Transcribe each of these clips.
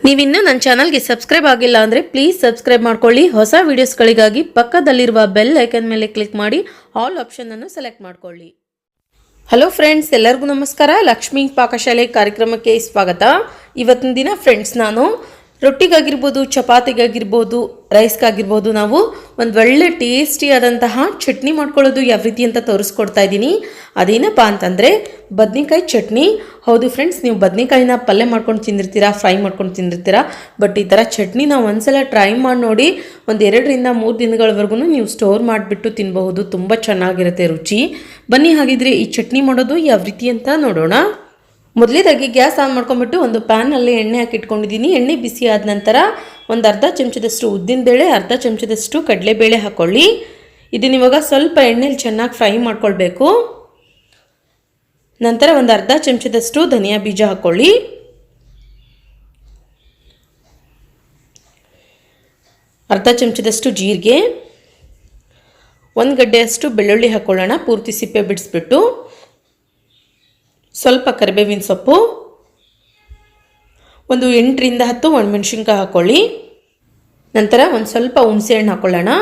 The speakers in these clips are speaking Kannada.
ನೀವಿನ್ನೂ ನನ್ನ ಚಾನಲ್ಗೆ ಸಬ್ಸ್ಕ್ರೈಬ್ ಆಗಿಲ್ಲ ಅಂದರೆ ಪ್ಲೀಸ್ ಸಬ್ಸ್ಕ್ರೈಬ್ ಮಾಡ್ಕೊಳ್ಳಿ. ಹೊಸ ವೀಡಿಯೋಸ್ಗಳಿಗಾಗಿ ಪಕ್ಕದಲ್ಲಿರುವ ಬೆಲ್ ಐಕನ್ ಮೇಲೆ ಕ್ಲಿಕ್ ಮಾಡಿ ಆಲ್ ಆಪ್ಷನನ್ನು ಸೆಲೆಕ್ಟ್ ಮಾಡ್ಕೊಳ್ಳಿ. ಹಲೋ ಫ್ರೆಂಡ್ಸ್, ಎಲ್ಲರಿಗೂ ನಮಸ್ಕಾರ. ಲಕ್ಷ್ಮಿ ಪಾಕಶಾಲೆ ಕಾರ್ಯಕ್ರಮಕ್ಕೆ ಸ್ವಾಗತ. ಇವತ್ತಿನ ದಿನ ಫ್ರೆಂಡ್ಸ್ ನಾನು ರೊಟ್ಟಿಗಾಗಿರ್ಬೋದು, ಚಪಾತಿಗಾಗಿರ್ಬೋದು, ರೈಸ್ಗಾಗಿರ್ಬೋದು ನಾವು ಒಂದು ಒಳ್ಳೆ ಟೇಸ್ಟಿಯಾದಂತಹ ಚಟ್ನಿ ಮಾಡ್ಕೊಳ್ಳೋದು ಯಾವ ರೀತಿ ಅಂತ ತೋರಿಸ್ಕೊಡ್ತಾ ಇದ್ದೀನಿ. ಅದೇನಪ್ಪ ಅಂತಂದರೆ ಬದನೆಕಾಯಿ ಚಟ್ನಿ. ಹೌದು ಫ್ರೆಂಡ್ಸ್, ನೀವು ಬದನೆಕಾಯಿನ ಪಲ್ಯ ಮಾಡ್ಕೊಂಡು ತಿಂದಿರ್ತೀರಾ, ಫ್ರೈ ಮಾಡ್ಕೊಂಡು ತಿಂದಿರ್ತೀರಾ. ಬಟ್ ಈ ಥರ ಚಟ್ನಿನ ಒಂದ್ಸಲ ಟ್ರೈ ಮಾಡಿ ನೋಡಿ. ಒಂದು 2 ರಿಂದ 3 ದಿನಗಳವರೆಗೂ ನೀವು ಸ್ಟೋರ್ ಮಾಡಿಬಿಟ್ಟು ತಿನ್ನಬಹುದು. ತುಂಬ ಚೆನ್ನಾಗಿರುತ್ತೆ ರುಚಿ. ಬನ್ನಿ ಹಾಗಿದ್ರೆ ಈ ಚಟ್ನಿ ಮಾಡೋದು ಯಾವ ರೀತಿ ಅಂತ ನೋಡೋಣ. ಮೊದಲೇದಾಗಿ ಗ್ಯಾಸ್ ಆನ್ ಮಾಡ್ಕೊಂಡ್ಬಿಟ್ಟು ಒಂದು ಪ್ಯಾನಲ್ಲಿ ಎಣ್ಣೆ ಹಾಕಿಟ್ಕೊಂಡಿದ್ದೀನಿ. ಎಣ್ಣೆ ಬಿಸಿ ಆದ ನಂತರ ಒಂದು ಅರ್ಧ ಚಮಚದಷ್ಟು ಉದ್ದಿನಬೇಳೆ, ಅರ್ಧ ಚಮಚದಷ್ಟು ಕಡಲೆಬೇಳೆ ಹಾಕ್ಕೊಳ್ಳಿ. ಇದನ್ನ ಇವಾಗ ಸ್ವಲ್ಪ ಎಣ್ಣೆಲಿ ಚೆನ್ನಾಗಿ ಫ್ರೈ ಮಾಡ್ಕೊಳ್ಬೇಕು. ನಂತರ ಒಂದು ಅರ್ಧ ಚಮಚದಷ್ಟು ಧನಿಯಾ ಬೀಜ ಹಾಕ್ಕೊಳ್ಳಿ. ಅರ್ಧ ಚಮಚದಷ್ಟು ಜೀರಿಗೆ, 1 ಗಡ್ಡೆಯಷ್ಟು ಬೆಳ್ಳುಳ್ಳಿ ಹಾಕ್ಕೊಳ್ಳೋಣ, ಪೂರ್ತಿ ಸಿಪ್ಪೆ ಬಿಡಿಸ್ಬಿಟ್ಟು. ಸ್ವಲ್ಪ ಕರಿಬೇವಿನ ಸೊಪ್ಪು, ಒಂದು 8 ರಿಂದ 10 ಒಣಮೆಣಸಿನ್ಕಾಯಿ ಹಾಕ್ಕೊಳ್ಳಿ. ನಂತರ ಒಂದು ಸ್ವಲ್ಪ ಹುಣಸೆ ಹಣ್ಣು ಹಾಕ್ಕೊಳ್ಳೋಣ.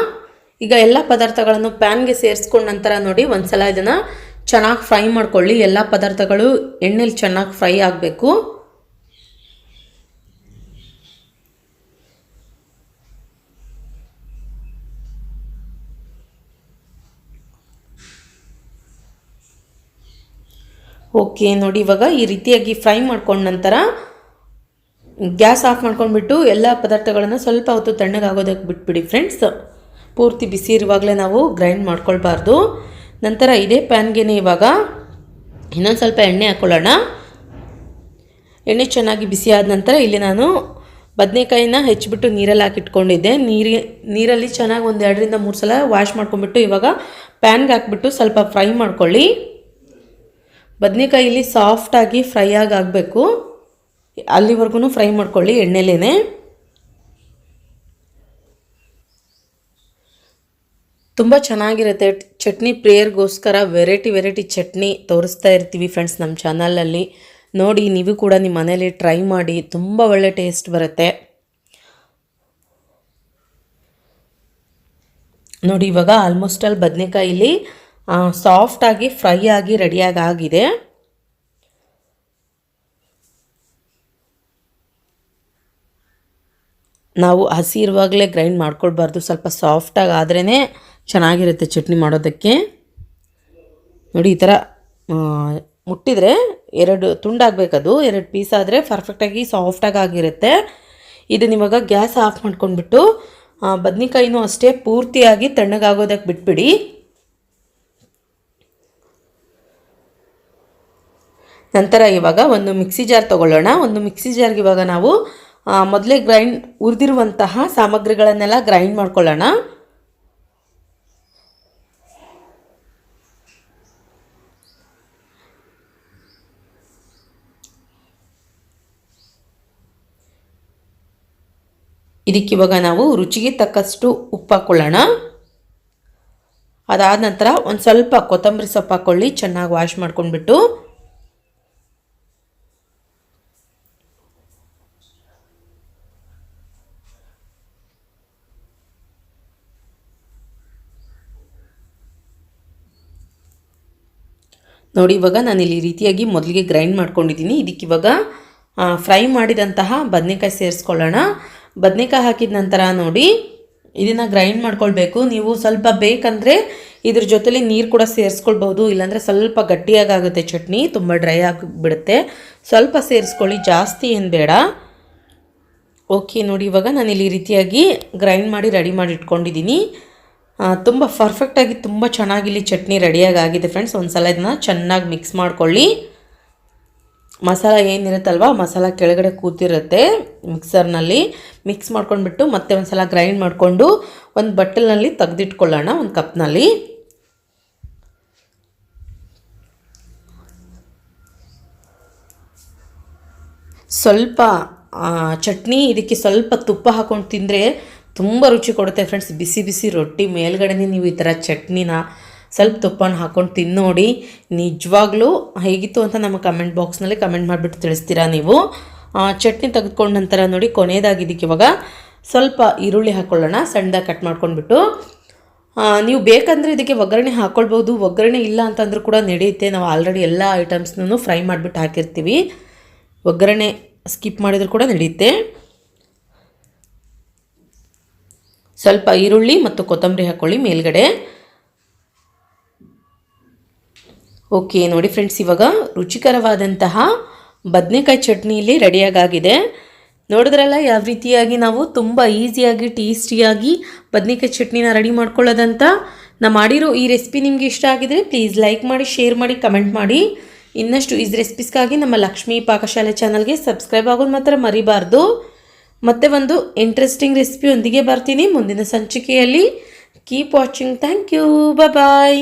ಈಗ ಎಲ್ಲ ಪದಾರ್ಥಗಳನ್ನು ಪ್ಯಾನ್ಗೆ ಸೇರಿಸ್ಕೊಂಡ ನಂತರ ನೋಡಿ ಒಂದ್ಸಲ ಇದನ್ನು ಚೆನ್ನಾಗಿ ಫ್ರೈ ಮಾಡ್ಕೊಳ್ಳಿ. ಎಲ್ಲ ಪದಾರ್ಥಗಳು ಎಣ್ಣೆಲಿ ಚೆನ್ನಾಗಿ ಫ್ರೈ ಆಗಬೇಕು. ಓಕೆ ನೋಡಿ, ಇವಾಗ ಈ ರೀತಿಯಾಗಿ ಫ್ರೈ ಮಾಡ್ಕೊಂಡ ನಂತರ ಗ್ಯಾಸ್ ಆಫ್ ಮಾಡ್ಕೊಂಡ್ಬಿಟ್ಟು ಎಲ್ಲ ಪದಾರ್ಥಗಳನ್ನು ಸ್ವಲ್ಪ ಹೊತ್ತು ತಣ್ಣಗಾಗೋದಕ್ಕೆ ಬಿಟ್ಬಿಡಿ ಫ್ರೆಂಡ್ಸ್. ಪೂರ್ತಿ ಬಿಸಿ ಇರುವಾಗಲೇ ನಾವು ಗ್ರೈಂಡ್ ಮಾಡ್ಕೊಳ್ಬಾರ್ದು. ನಂತರ ಇದೇ ಪ್ಯಾನ್ಗೆ ಇವಾಗ ಇನ್ನೊಂದು ಸ್ವಲ್ಪ ಎಣ್ಣೆ ಹಾಕ್ಕೊಳ್ಳೋಣ. ಎಣ್ಣೆ ಚೆನ್ನಾಗಿ ಬಿಸಿ ಆದ ನಂತರ ಇಲ್ಲಿ ನಾನು ಬದನೆಕಾಯಿನ ಹೆಚ್ಚಿಬಿಟ್ಟು ನೀರಲ್ಲಿ ಹಾಕಿಟ್ಕೊಂಡಿದ್ದೆ. ನೀರಲ್ಲಿ ಚೆನ್ನಾಗಿ ಒಂದು 2 ರಿಂದ 3 ಸಲ ವಾಶ್ ಮಾಡ್ಕೊಂಡ್ಬಿಟ್ಟು ಇವಾಗ ಪ್ಯಾನ್ಗೆ ಹಾಕ್ಬಿಟ್ಟು ಸ್ವಲ್ಪ ಫ್ರೈ ಮಾಡ್ಕೊಳ್ಳಿ. ಬದನೆಕಾಯಿ ಇಲ್ಲಿ ಸಾಫ್ಟಾಗಿ ಫ್ರೈ ಆಗಬೇಕು, ಅಲ್ಲಿವರೆಗೂ ಫ್ರೈ ಮಾಡ್ಕೊಳ್ಳಿ ಎಣ್ಣೆಲೇನೆ. ತುಂಬ ಚೆನ್ನಾಗಿರುತ್ತೆ ಚಟ್ನಿ. ಪ್ರೇಯರ್ಗೋಸ್ಕರ ವೆರೈಟಿ ಚಟ್ನಿ ತೋರಿಸ್ತಾ ಇರ್ತೀವಿ ಫ್ರೆಂಡ್ಸ್ ನಮ್ಮ ಚಾನಲಲ್ಲಿ. ನೋಡಿ, ನೀವು ಕೂಡ ನಿಮ್ಮ ಮನೇಲಿ ಟ್ರೈ ಮಾಡಿ, ತುಂಬ ಒಳ್ಳೆ ಟೇಸ್ಟ್ ಬರುತ್ತೆ. ನೋಡಿ, ಇವಾಗ ಆಲ್ಮೋಸ್ಟ್ ಅಲ್ಲಿ ಬದನೆಕಾಯಿಲಿ ಸಾಫ್ಟಾಗಿ ಫ್ರೈ ಆಗಿ ರೆಡಿಯಾಗಿ ಆಗಿದೆ. ನಾವು ಹಸಿ ಇರುವಾಗಲೇ ಗ್ರೈಂಡ್ ಮಾಡ್ಕೊಳ್ಬಾರ್ದು, ಸ್ವಲ್ಪ ಸಾಫ್ಟಾಗಿ ಆದ್ರೇ ಚೆನ್ನಾಗಿರುತ್ತೆ ಚಟ್ನಿ ಮಾಡೋದಕ್ಕೆ. ನೋಡಿ, ಈ ಥರ ಮುಟ್ಟಿದರೆ 2 ತುಂಡಾಗಬೇಕದು, 2 ಪೀಸ್ ಆದರೆ ಪರ್ಫೆಕ್ಟಾಗಿ ಸಾಫ್ಟಾಗಿ ಆಗಿರುತ್ತೆ. ಇದನ್ನ ಇವಾಗ ಗ್ಯಾಸ್ ಆಫ್ ಮಾಡ್ಕೊಂಡ್ಬಿಟ್ಟು ಬದನೆಕಾಯಿನೂ ಅಷ್ಟೇ ಪೂರ್ತಿಯಾಗಿ ತಣ್ಣಗಾಗೋದಕ್ಕೆ ಬಿಟ್ಬಿಡಿ. ನಂತರ ಇವಾಗ ಒಂದು ಮಿಕ್ಸಿ ಜಾರ್ ತೊಗೊಳ್ಳೋಣ. ಒಂದು ಮಿಕ್ಸಿ ಜಾರ್ಗೆ ಇವಾಗ ನಾವು ಮೊದಲೇ ಹುರಿದಿರುವಂತಹ ಸಾಮಗ್ರಿಗಳನ್ನೆಲ್ಲ ಗ್ರೈಂಡ್ ಮಾಡ್ಕೊಳ್ಳೋಣ. ಇದಕ್ಕಿವಾಗ ನಾವು ರುಚಿಗೆ ತಕ್ಕಷ್ಟು ಉಪ್ಪು ಹಾಕ್ಕೊಳ್ಳೋಣ. ಅದಾದ ನಂತರ ಒಂದು ಸ್ವಲ್ಪ ಕೊತ್ತಂಬರಿ ಸೊಪ್ಪು ಹಾಕ್ಕೊಳ್ಳಿ, ಚೆನ್ನಾಗಿ ವಾಶ್ ಮಾಡ್ಕೊಂಡ್ಬಿಟ್ಟು. ನೋಡಿ, ಇವಾಗ ನಾನು ಇಲ್ಲಿ ರೀತಿಯಾಗಿ ಮೊದಲಿಗೆ ಗ್ರೈಂಡ್ ಮಾಡ್ಕೊಂಡಿದ್ದೀನಿ. ಇದಕ್ಕಿವಾಗ ಫ್ರೈ ಮಾಡಿದಂತಹ ಬದನೆಕಾಯಿ ಸೇರಿಸ್ಕೊಳ್ಳೋಣ. ಬದನೆಕಾಯಿ ಹಾಕಿದ ನಂತರ ನೋಡಿ ಇದನ್ನು ಗ್ರೈಂಡ್ ಮಾಡ್ಕೊಳ್ಬೇಕು. ನೀವು ಸ್ವಲ್ಪ ಬೇಕಂದರೆ ಇದ್ರ ಜೊತೆಲಿ ನೀರು ಕೂಡ ಸೇರಿಸ್ಕೊಳ್ಬೋದು, ಇಲ್ಲಾಂದರೆ ಸ್ವಲ್ಪ ಗಟ್ಟಿಯಾಗುತ್ತೆ ಚಟ್ನಿ, ತುಂಬ ಡ್ರೈ ಆಗಿಬಿಡುತ್ತೆ. ಸ್ವಲ್ಪ ಸೇರಿಸ್ಕೊಳ್ಳಿ, ಜಾಸ್ತಿ ಏನು ಬೇಡ. ಓಕೆ ನೋಡಿ, ಇವಾಗ ನಾನು ಇಲ್ಲಿ ರೀತಿಯಾಗಿ ಗ್ರೈಂಡ್ ಮಾಡಿ ರೆಡಿ ಮಾಡಿ ಇಟ್ಕೊಂಡಿದ್ದೀನಿ. ತುಂಬ ಪರ್ಫೆಕ್ಟಾಗಿ ತುಂಬ ಚೆನ್ನಾಗಿಲ್ಲಿ ಚಟ್ನಿ ರೆಡಿಯಾಗಿ ಆಗಿದೆ ಫ್ರೆಂಡ್ಸ್. ಒಂದು ಸಲ ಇದನ್ನು ಚೆನ್ನಾಗಿ ಮಿಕ್ಸ್ ಮಾಡ್ಕೊಳ್ಳಿ. ಮಸಾಲ ಏನಿರುತ್ತಲ್ವ, ಮಸಾಲ ಕೆಳಗಡೆ ಕೂತಿರುತ್ತೆ ಮಿಕ್ಸರ್ನಲ್ಲಿ. ಮಿಕ್ಸ್ ಮಾಡ್ಕೊಂಡ್ಬಿಟ್ಟು ಮತ್ತೆ ಒಂದು ಸಲ ಗ್ರೈಂಡ್ ಮಾಡಿಕೊಂಡು ಒಂದು ಬಟ್ಟಲಿನಲ್ಲಿ ತೆಗೆದಿಟ್ಕೊಳ್ಳೋಣ, ಒಂದು ಕಪ್ನಲ್ಲಿ. ಸ್ವಲ್ಪ ಚಟ್ನಿ ಇದಕ್ಕೆ ಸ್ವಲ್ಪ ತುಪ್ಪ ಹಾಕ್ಕೊಂಡು ತಿಂದರೆ ತುಂಬ ರುಚಿ ಕೊಡುತ್ತೆ ಫ್ರೆಂಡ್ಸ್. ಬಿಸಿ ಬಿಸಿ ರೊಟ್ಟಿ ಮೇಲ್ಗಡೆ ನೀವು ಈ ಥರ ಚಟ್ನಿನ ಸ್ವಲ್ಪ ತುಪ್ಪನ ಹಾಕ್ಕೊಂಡು ತಿಂದು ನೋಡಿ. ನಿಜವಾಗ್ಲೂ ಹೇಗಿತ್ತು ಅಂತ ನಮ್ಮ ಕಮೆಂಟ್ ಬಾಕ್ಸ್ನಲ್ಲಿ ಕಮೆಂಟ್ ಮಾಡಿಬಿಟ್ಟು ತಿಳಿಸ್ತೀರಾ ನೀವು. ಚಟ್ನಿ ತೆಗೆದುಕೊಂಡ ನಂತರ ನೋಡಿ ಕೊನೆಯದಾಗಿ ಇದಕ್ಕೆ ಇವಾಗ ಸ್ವಲ್ಪ ಈರುಳ್ಳಿ ಹಾಕ್ಕೊಳ್ಳೋಣ, ಸಣ್ಣದಾಗಿ ಕಟ್ ಮಾಡ್ಕೊಂಡ್ಬಿಟ್ಟು. ನೀವು ಬೇಕಂದರೆ ಇದಕ್ಕೆ ಒಗ್ಗರಣೆ ಹಾಕ್ಕೊಳ್ಬೋದು, ಒಗ್ಗರಣೆ ಇಲ್ಲ ಅಂತಂದ್ರೂ ಕೂಡ ನಡೆಯುತ್ತೆ. ನಾವು ಆಲ್ರೆಡಿ ಎಲ್ಲ ಐಟಮ್ಸ್ನೂ ಫ್ರೈ ಮಾಡಿಬಿಟ್ಟು ಹಾಕಿರ್ತೀವಿ, ಒಗ್ಗರಣೆ ಸ್ಕಿಪ್ ಮಾಡಿದರೂ ಕೂಡ ನಡೆಯುತ್ತೆ. ಸ್ವಲ್ಪ ಈರುಳ್ಳಿ ಮತ್ತು ಕೊತ್ತಂಬರಿ ಹಾಕ್ಕೊಳ್ಳಿ ಮೇಲ್ಗಡೆ. ಓಕೆ ನೋಡಿ ಫ್ರೆಂಡ್ಸ್, ಇವಾಗ ರುಚಿಕರವಾದಂತಹ ಬದನೆಕಾಯಿ ಚಟ್ನಿ ಇಲ್ಲಿ ರೆಡಿಯಾಗಿದೆ. ನೋಡಿದ್ರಲ್ಲ ಯಾವ ರೀತಿಯಾಗಿ ನಾವು ತುಂಬ ಈಸಿಯಾಗಿ ಟೇಸ್ಟಿಯಾಗಿ ಬದನೆಕಾಯಿ ಚಟ್ನಿನ ರೆಡಿ ಮಾಡ್ಕೊಳ್ಳೋದಂತ. ನಾ ಮಾಡಿರೋ ಈ ರೆಸಿಪಿ ನಿಮಗೆ ಇಷ್ಟ ಆಗಿದರೆ ಪ್ಲೀಸ್ ಲೈಕ್ ಮಾಡಿ, ಶೇರ್ ಮಾಡಿ, ಕಮೆಂಟ್ ಮಾಡಿ. ಇನ್ನಷ್ಟು ಈಸಿ ರೆಸಿಪೀಸ್ಗಾಗಿ ನಮ್ಮ ಲಕ್ಷ್ಮಿ ಪಾಕಶಾಲೆ ಚಾನಲ್ಗೆ ಸಬ್ಸ್ಕ್ರೈಬ್ ಆಗೋದು ಮಾತ್ರ ಮರಿಬಾರ್ದು. ಮತ್ತೆ ಒಂದು ಇಂಟ್ರೆಸ್ಟಿಂಗ್ ರೆಸಿಪಿಯೊಂದಿಗೆ ಬರ್ತೀನಿ ಮುಂದಿನ ಸಂಚಿಕೆಯಲ್ಲಿ. Keep watching. Thank you. Bye.